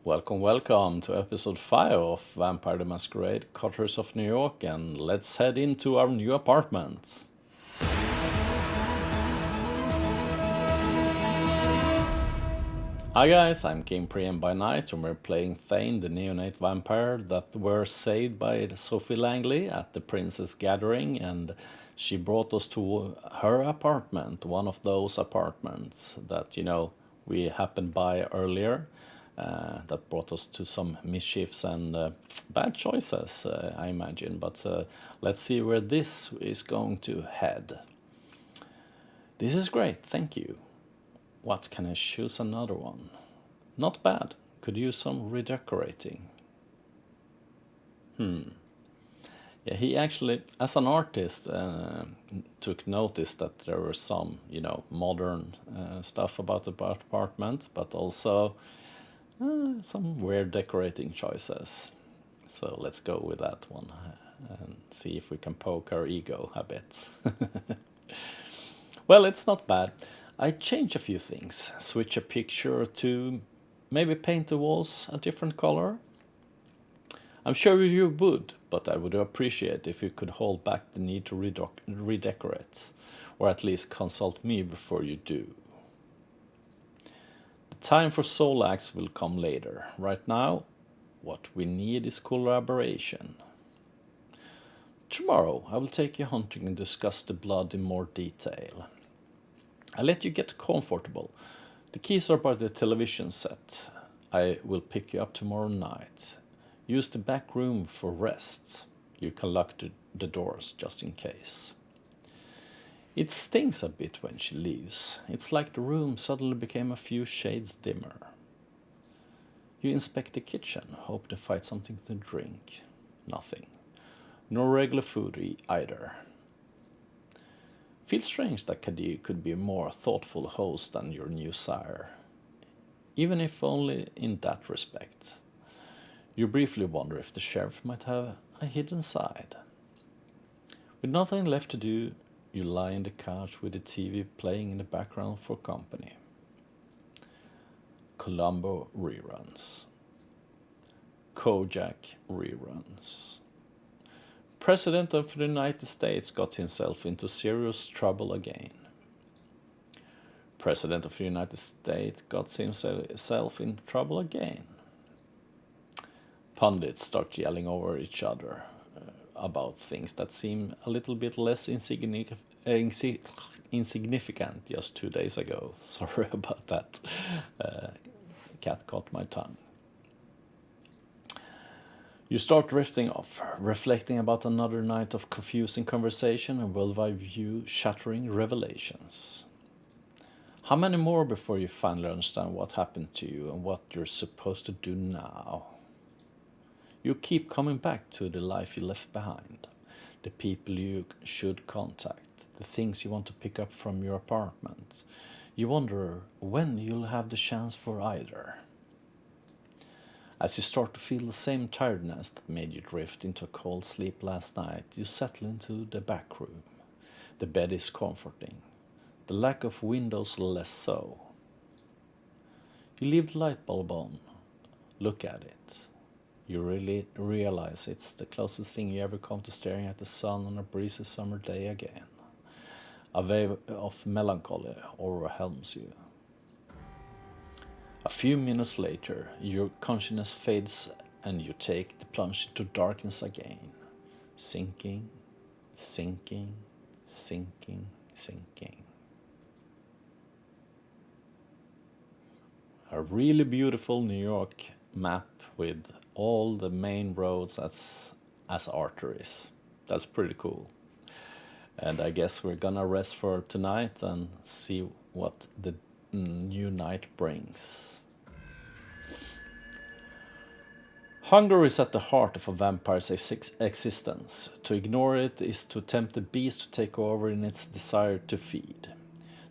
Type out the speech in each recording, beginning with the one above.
Welcome, welcome to episode 5 of Vampire the Masquerade, Coteries of New York, and let's head into our new apartment. Hi guys, I'm King Priam by night, and we're playing Thane, the neonate vampire that were saved by Sophie Langley at the Princess Gathering, and she brought us to her apartment, one of those apartments that, we happened by earlier. That brought us to some mischiefs and bad choices, I imagine. But let's see where this is going to head. This is great, thank you. What can I choose another one? Not bad. Could use some redecorating. Yeah, he actually, as an artist, took notice that there were some, modern stuff about the apartment, but also some weird decorating choices. So let's go with that one and see if we can poke our ego a bit. Well, it's not bad. I change a few things, switch a picture or two, maybe paint the walls a different color. I'm sure you would, but I would appreciate if you could hold back the need to redecorate, or at least consult me before you do. Time for Solax will come later. Right now, what we need is collaboration. Tomorrow, I will take you hunting and discuss the blood in more detail. I'll let you get comfortable. The keys are by the television set. I will pick you up tomorrow night. Use the back room for rest. You can lock the doors just in case. It stings a bit when she leaves. It's like the room suddenly became a few shades dimmer. You inspect the kitchen, hope to find something to drink. Nothing. No regular food either. Feels strange that Kadir could be a more thoughtful host than your new sire. Even if only in that respect. You briefly wonder if the sheriff might have a hidden side. With nothing left to do, you lie on the couch with the TV playing in the background for company. Columbo reruns. Kojak reruns. President of the United States got himself into serious trouble again. President of the United States got himself in trouble again. Pundits start yelling over each other about things that seem a little bit less insignificant just 2 days ago. Sorry about that. Cat caught my tongue. You start drifting off, reflecting about another night of confusing conversation and worldwide view shattering revelations. How many more before you finally understand what happened to you and what you're supposed to do now? You keep coming back to the life you left behind, the people you should contact, the things you want to pick up from your apartment. You wonder when you'll have the chance for either. As you start to feel the same tiredness that made you drift into a cold sleep last night, you settle into the back room. The bed is comforting, the lack of windows less so. You leave the light bulb on, look at it. You really realize it's the closest thing you ever come to staring at the sun on a breezy summer day again. A wave of melancholy overwhelms you. A few minutes later, your consciousness fades and you take the plunge into darkness again. Sinking, sinking, sinking, sinking. A really beautiful New York map with all the main roads as arteries. That's pretty cool. And I guess we're gonna rest for tonight and see what the new night brings. Hunger is at the heart of a vampire's existence. To ignore it is to tempt the beast to take over in its desire to feed.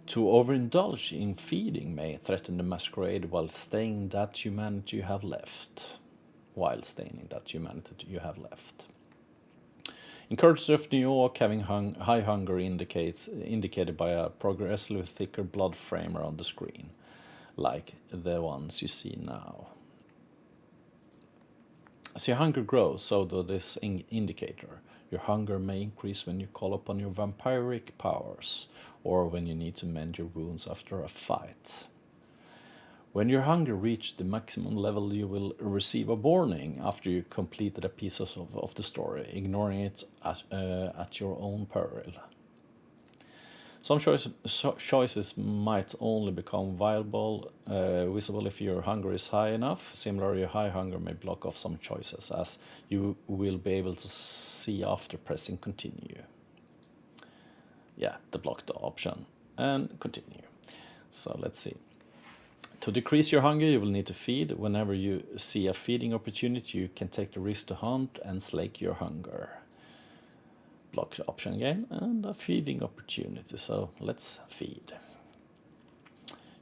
To overindulge in feeding may threaten the masquerade while staying in that humanity you have left. In Coteries of New York, having high hunger indicated by a progressively thicker blood frame around the screen, like the ones you see now. As your hunger grows, so does this indicator. Your hunger may increase when you call upon your vampiric powers, or when you need to mend your wounds after a fight. When your hunger reaches the maximum level, you will receive a warning after you completed a piece of the story, ignoring it at your own peril. Some choices might only become visible if your hunger is high enough. Similarly, your high hunger may block off some choices, as you will be able to see after pressing continue. Yeah, the blocked option, and continue. So let's see. To decrease your hunger, you will need to feed. Whenever you see a feeding opportunity, you can take the risk to hunt and slake your hunger. Block option again, and a feeding opportunity, so let's feed.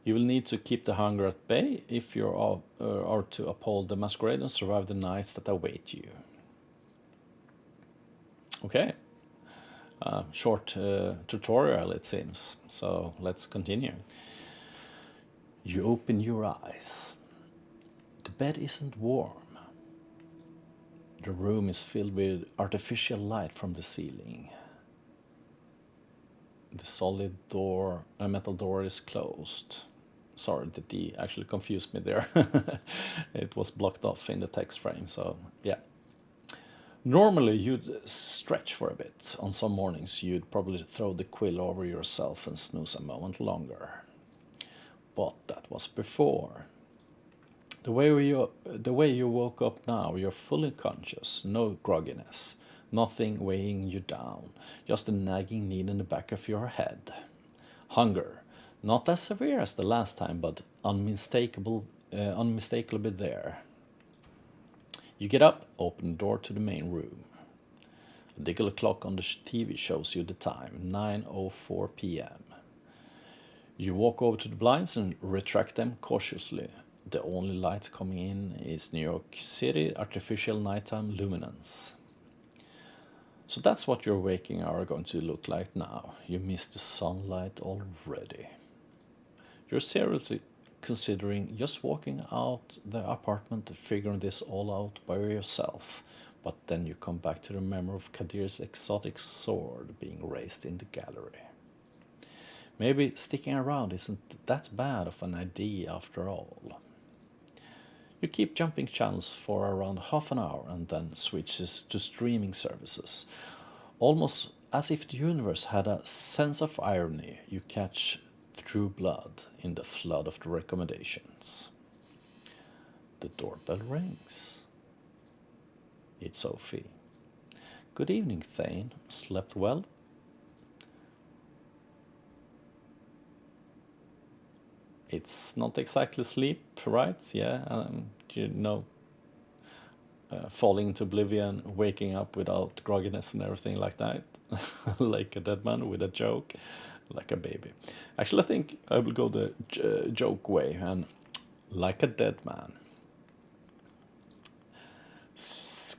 You will need to keep the hunger at bay if you are to uphold the Masquerade and survive the nights that await you. Okay, short tutorial it seems, so let's continue. You open your eyes. The bed isn't warm. The room is filled with artificial light from the ceiling. The solid metal door is closed. Sorry, the D actually confused me there. It was blocked off in the text frame, so yeah. Normally you'd stretch for a bit. On some mornings you'd probably throw the quill over yourself and snooze a moment longer. But that was before. The way you woke up now, you're fully conscious, no grogginess, nothing weighing you down, just a nagging need in the back of your head. Hunger, not as severe as the last time, but unmistakably there. You get up, open the door to the main room. A digital clock on the TV shows you the time, 9:04 p.m. You walk over to the blinds and retract them cautiously. The only light coming in is New York City artificial nighttime luminance. So that's what your waking hour are going to look like now. You miss the sunlight already. You're seriously considering just walking out the apartment, figuring this all out by yourself. But then you come back to the memory of Kadir's exotic sword being raised in the gallery. Maybe sticking around isn't that bad of an idea after all. You keep jumping channels for around half an hour and then switches to streaming services. Almost as if the universe had a sense of irony, you catch True Blood in the flood of the recommendations. The doorbell rings. It's Sophie. Good evening, Thane. Slept well? It's not exactly sleep, right? Yeah, falling into oblivion, waking up without grogginess and everything like that, like a dead man with a joke, like a baby. Actually, I think I will go the joke way and like a dead man.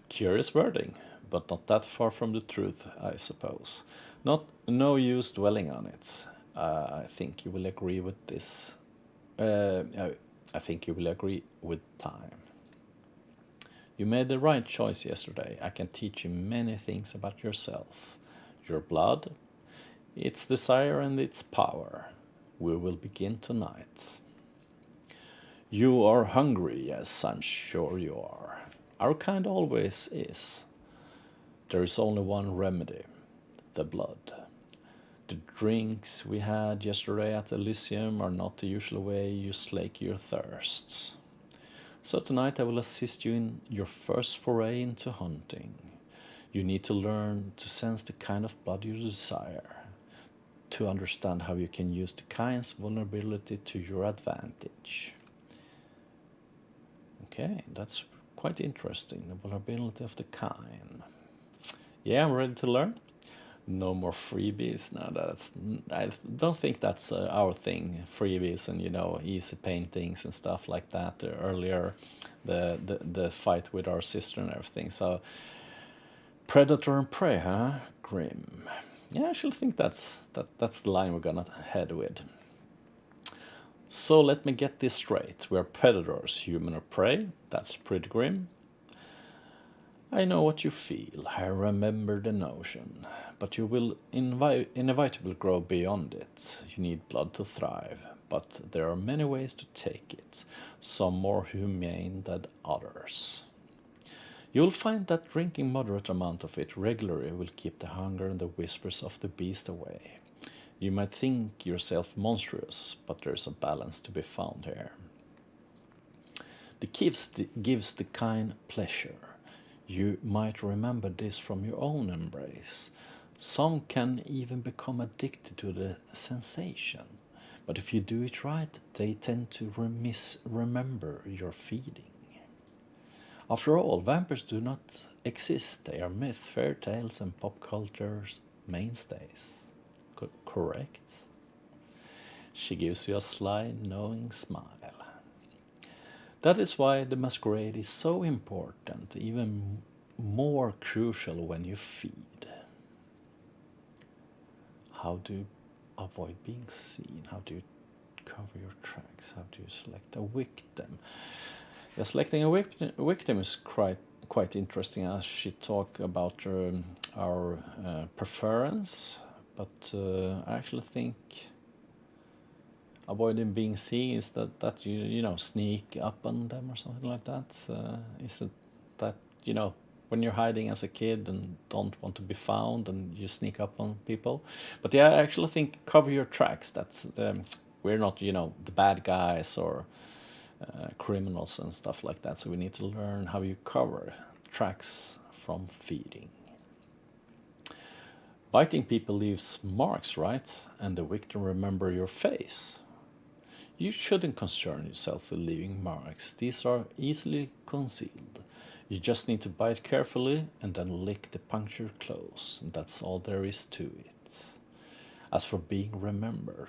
Curious wording, but not that far from the truth, I suppose. No use dwelling on it. I think you will agree with this. I think you will agree with time. You made the right choice yesterday. I can teach you many things about yourself. Your blood, its desire and its power. We will begin tonight. You are hungry, yes, I'm sure you are. Our kind always is. There is only one remedy, the blood. The drinks we had yesterday at Elysium are not the usual way you slake your thirsts. So tonight I will assist you in your first foray into hunting. You need to learn to sense the kind of blood you desire, to understand how you can use the kind's vulnerability to your advantage. Okay, that's quite interesting, the vulnerability of the kind. Yeah, I'm ready to learn. No more freebies. No, I don't think that's our thing. Freebies and easy paintings and stuff like that. Earlier, the fight with our sister and everything. So, predator and prey, huh? Grim. Yeah, I actually think that's the line we're gonna head with. So let me get this straight. We're predators, human or prey. That's pretty grim. I know what you feel, I remember the notion, but you will inevitably grow beyond it. You need blood to thrive, but there are many ways to take it, some more humane than others. You'll find that drinking moderate amount of it regularly will keep the hunger and the whispers of the beast away. You might think yourself monstrous, but there's a balance to be found here. The gives the kind pleasure. You might remember this from your own embrace. Some can even become addicted to the sensation, but if you do it right, they tend to remember your feeding. After all, vampires do not exist. They are myth, fairy tales, and pop culture's mainstays. Correct? She gives you a sly, knowing smile. That is why the Masquerade is so important, even more crucial when you feed. How do you avoid being seen? How do you cover your tracks? How do you select a victim? Yeah, selecting a victim is quite interesting, as she talked about our preference, but I actually think avoiding being seen is that you know, sneak up on them or something like that. Is it that, you know, when you're hiding as a kid and don't want to be found and you sneak up on people? But yeah, I actually think cover your tracks. That's we're not, you know, the bad guys or criminals and stuff like that. So we need to learn how you cover tracks from feeding. Biting people leaves marks, right? And the victim remember your face. You shouldn't concern yourself with leaving marks. These are easily concealed. You just need to bite carefully and then lick the puncture close. That's all there is to it. As for being remembered,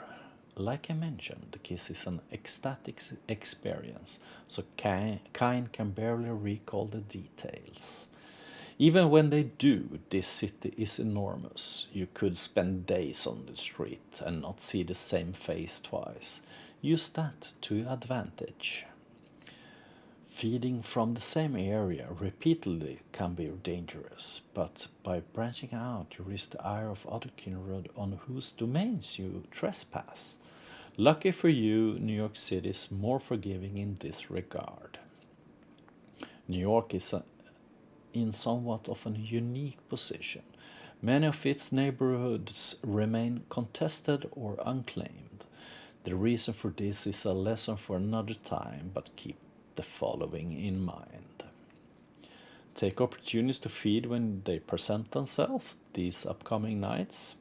like I mentioned, the kiss is an ecstatic experience, so kind can barely recall the details. Even when they do, this city is enormous. You could spend days on the street and not see the same face twice. Use that to your advantage. Feeding from the same area repeatedly can be dangerous, but by branching out, you risk the ire of other kindred on whose domains you trespass. Lucky for you, New York City is more forgiving in this regard. New York is in somewhat of a unique position. Many of its neighborhoods remain contested or unclaimed. The reason for this is a lesson for another time, but keep the following in mind. Take opportunities to feed when they present themselves these upcoming nights.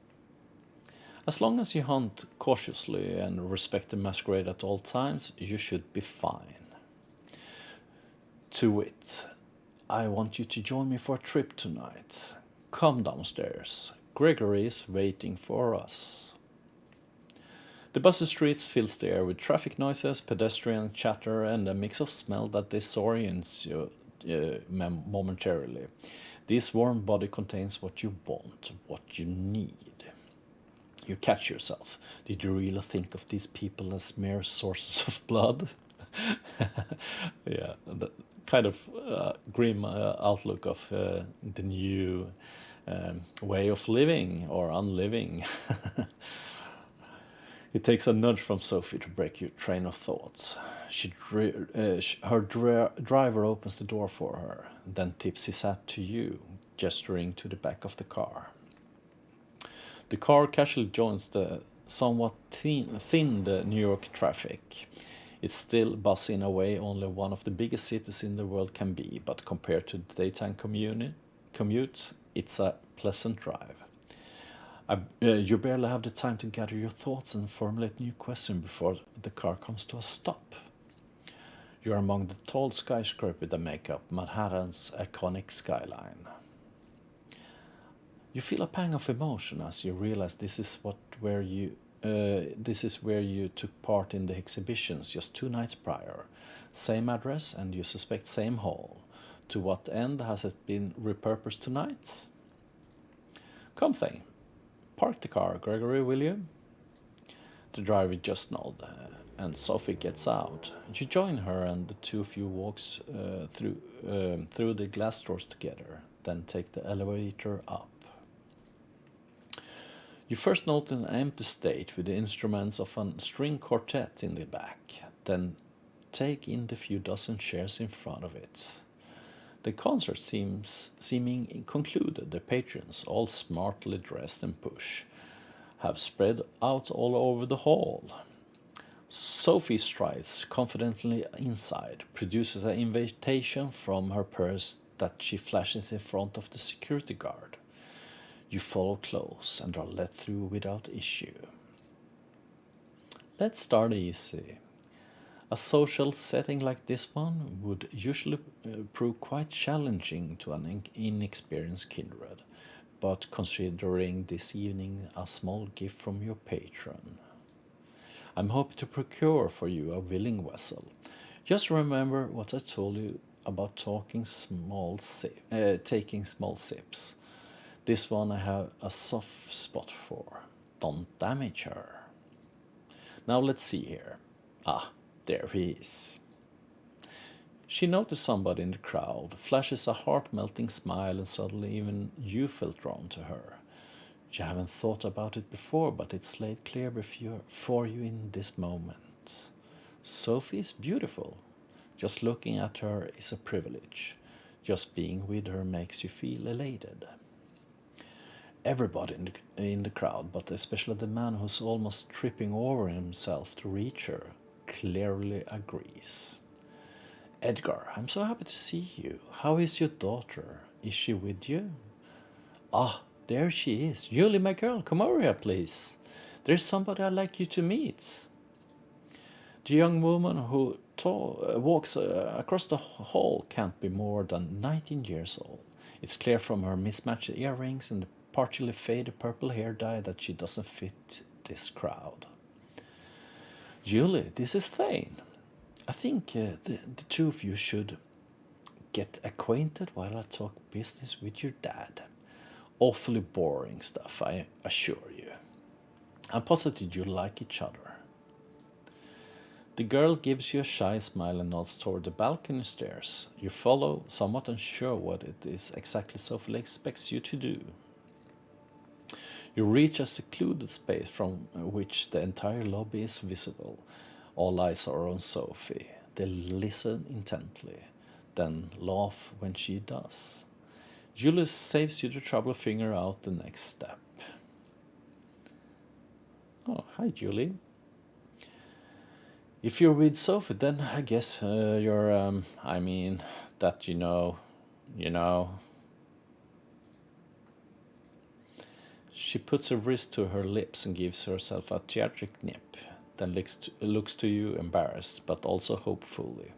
As long as you hunt cautiously and respect the Masquerade at all times, you should be fine. To wit, I want you to join me for a trip tonight. Come downstairs. Gregory is waiting for us. The busy streets fills the air with traffic noises, pedestrian chatter, and a mix of smell that disorients you momentarily. This warm body contains what you want, what you need. You catch yourself. Did you really think of these people as mere sources of blood? Yeah, the kind of grim outlook of the new way of living or unliving. It takes a nudge from Sophie to break your train of thoughts. Her driver opens the door for her, then tips his hat to you, gesturing to the back of the car. The car casually joins the somewhat thinned New York traffic. It's still busy in a way only one of the biggest cities in the world can be, but compared to the daytime commute, it's a pleasant drive. You barely have the time to gather your thoughts and formulate new questions before the car comes to a stop. You are among the tall skyscrapers that make up Manhattan's iconic skyline. You feel a pang of emotion as you realize this is where you took part in the exhibitions just 2 nights prior. Same address, and you suspect same hall. To what end has it been repurposed tonight? Come thing. Park the car, Gregory, will you? The driver just nodded. and Sophie gets out. You join her, and the two of you walks through the glass doors together, then take the elevator up. You first note an empty stage with the instruments of a string quartet in the back, then take in the few dozen chairs in front of it. The concert seeming concluded. The patrons, all smartly dressed and push, have spread out all over the hall. Sophie strides confidently inside, produces an invitation from her purse that she flashes in front of the security guard. You follow close and are let through without issue. Let's start easy. A social setting like this one would usually prove quite challenging to an inexperienced kindred, but considering this evening a small gift from your patron, I'm hoping to procure for you a willing vessel. Just remember what I told you about taking small sips. This one I have a soft spot for. Don't damage her. Now let's see here. Ah, there he is. She noticed somebody in the crowd, flashes a heart-melting smile, and suddenly even you felt drawn to her. You haven't thought about it before, but it's laid clear for you in this moment. Sophie is beautiful. Just looking at her is a privilege. Just being with her makes you feel elated. Everybody in the crowd, but especially the man who's almost tripping over himself to reach her, clearly agrees. Edgar, I'm so happy to see you. How is your daughter? Is she with you? Ah, there she is. Julie, my girl, come over here, please. There's somebody I'd like you to meet. The young woman who walks across the hall can't be more than 19 years old. It's clear from her mismatched earrings and the partially faded purple hair dye that she doesn't fit this crowd. Julie, this is Thane. I think the two of you should get acquainted while I talk business with your dad. Awfully boring stuff, I assure you. I'm positive you like each other. The girl gives you a shy smile and nods toward the balcony stairs. You follow, somewhat unsure what it is exactly Sophie expects you to do. You reach a secluded space from which the entire lobby is visible. All eyes are on Sophie. They listen intently, then laugh when she does. Julius saves you the trouble of figuring out the next step. Oh, hi, Julie. If you're with Sophie, then I guess you're, that you know. She puts her wrist to her lips and gives herself a theatric nip, then looks to you embarrassed, but also hopefully.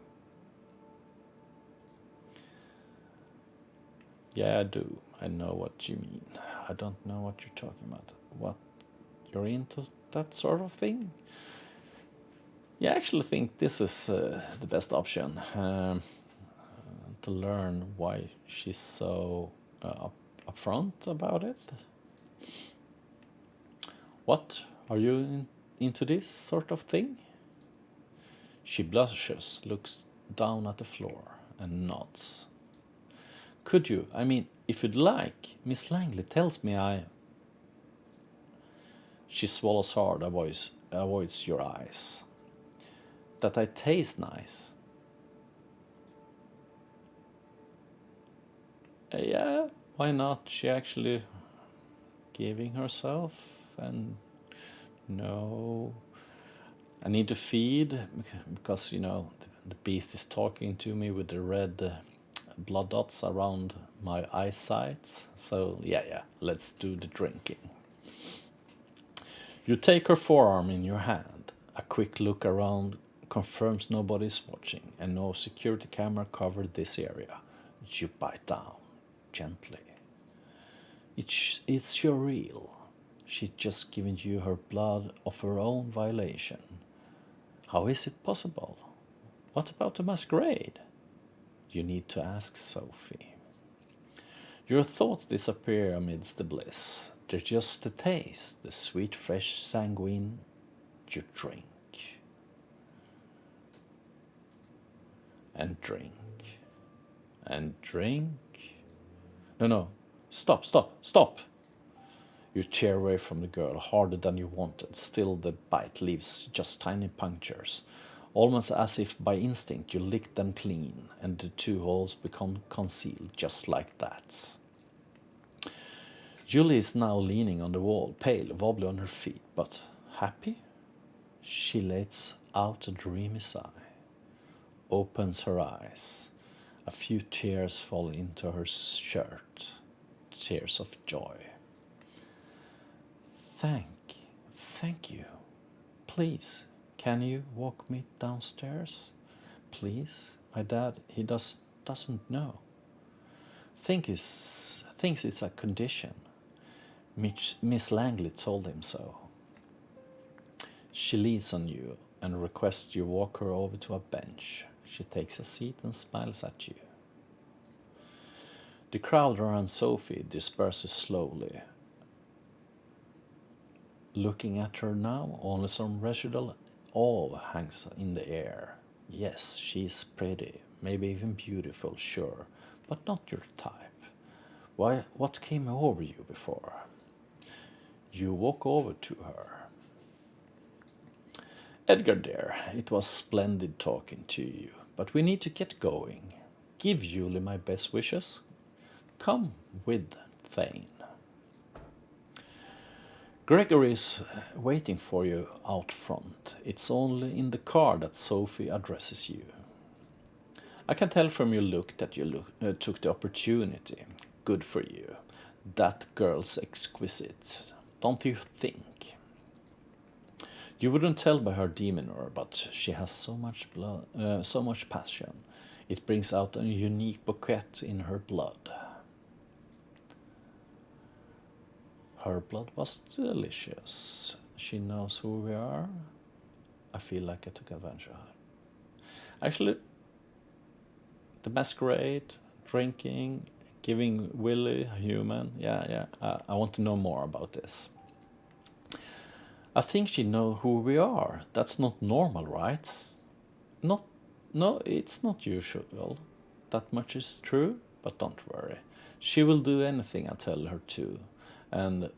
Yeah, I do. I know what you mean. I don't know what you're talking about. What? You're into that sort of thing? Yeah, I actually think this is the best option. To learn why she's so upfront about it. What? Are you into this sort of thing? She blushes, looks down at the floor, and nods. Could you? If you'd like. Ms.Langley tells me I... She swallows hard, avoids your eyes. That I taste nice. Yeah, why not? She actually giving herself, and no, I need to feed because the beast is talking to me with the red blood dots around my eyesight. So yeah, let's do the drinking. You take her forearm in your hand. A quick look around confirms nobody's watching and no security camera covered this area. You bite down gently. It's your real. She's just given you her blood of her own violation. How is it possible? What about the masquerade? You need to ask Sophie. Your thoughts disappear amidst the bliss. They're just the taste, the sweet, fresh sanguine you drink. and drink. And drink. No, stop, stop, stop! You tear away from the girl harder than you wanted. Still, the bite leaves just tiny punctures. Almost as if by instinct you lick them clean, and the two holes become concealed just like that. Julie is now leaning on the wall, pale, wobbly on her feet, but happy? She lets out a dreamy sigh, opens her eyes. A few tears fall into her shirt, tears of joy. Thank you. Please, can you walk me downstairs? Please, my dad, he doesn't know. Thinks it's a condition. Ms.Langley told him so. She leans on you and requests you walk her over to a bench. She takes a seat and smiles at you. The crowd around Sophie disperses slowly. Looking at her now, only some residual awe hangs in the air. Yes, she's pretty, maybe even beautiful, sure, but not your type. Why? What came over you before? You walk over to her. Edgar dear, it was splendid talking to you, but we need to get going. Give Julie my best wishes. Come with Thane. Gregory is waiting for you out front. It's only in the car that Sophie addresses you. I can tell from your look that you took the opportunity. Good for you. That girl's exquisite, don't you think? You wouldn't tell by her demeanor, but she has so much passion. It brings out a unique bouquet in her blood. Her blood was delicious. She knows who we are. I feel like I took advantage of her. Actually, the Masquerade, drinking, giving Willie a human. Yeah. I want to know more about this. I think she knows who we are. That's not normal, right? No, it's not usual. That much is true, but don't worry. She will do anything I tell her to, and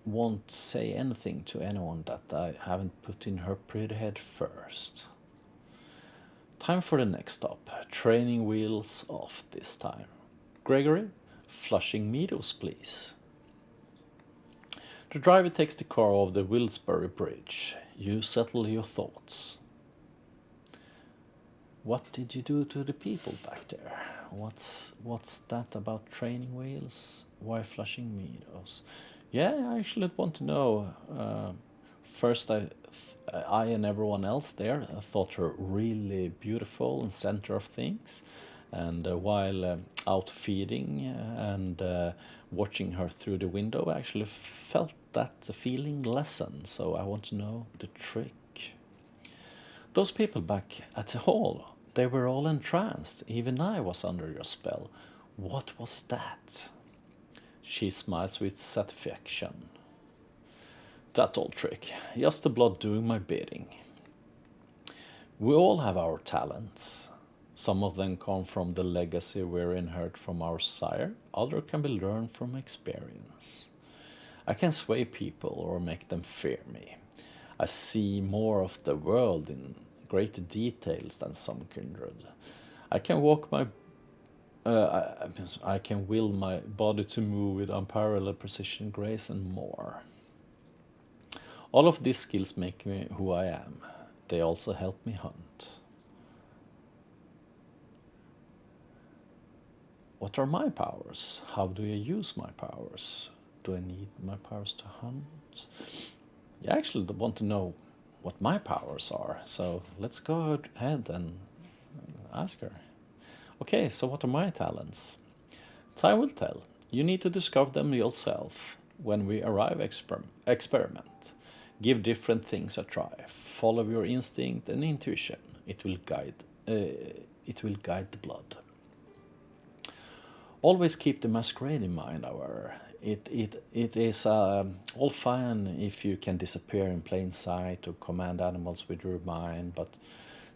won't say anything to anyone that I haven't put in her pretty head first. Time for the next stop. Training wheels off this time. Gregory, Flushing Meadows, please. The driver takes the car over the Wilkesbury Bridge. You settle your thoughts. What did you do to the people back there? What's that about training wheels? Why Flushing Meadows? Yeah, I actually want to know. First, I and everyone else there thought her really beautiful and center of things. And while out feeding and watching her through the window, I actually felt that feeling lessen. So I want to know the trick. Those people back at the hall, they were all entranced. Even I was under your spell. What was that? She smiles with satisfaction. That old trick. Just the blood doing my bidding. We all have our talents. Some of them come from the legacy we inherit from our sire. Others can be learned from experience. I can sway people or make them fear me. I see more of the world in greater details than some kindred. I can I can will my body to move with unparalleled precision, grace, and more. All of these skills make me who I am. They also help me hunt. What are my powers? How do I use my powers? Do I need my powers to hunt? You actually want to know what my powers are, so let's go ahead and ask her. Okay, so what are my talents? Time will tell. You need to discover them yourself. When we arrive, experiment. Give different things a try. Follow your instinct and intuition. It will guide the blood. Always keep the Masquerade in mind, however. It is all fine if you can disappear in plain sight or command animals with your mind, but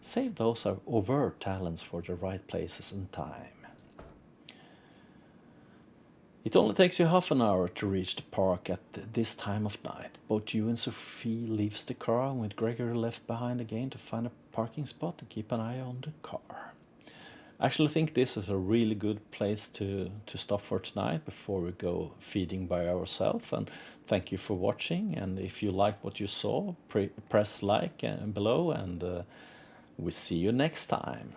Save those overt talents for the right places and time. It only takes you half an hour to reach the park at this time of night. Both you and Sophie leaves the car, and with Gregory left behind again to find a parking spot and keep an eye on the car. I actually think this is a really good place to stop for tonight before we go feeding by ourselves. And thank you for watching. And if you liked what you saw, press like below, and we see you next time.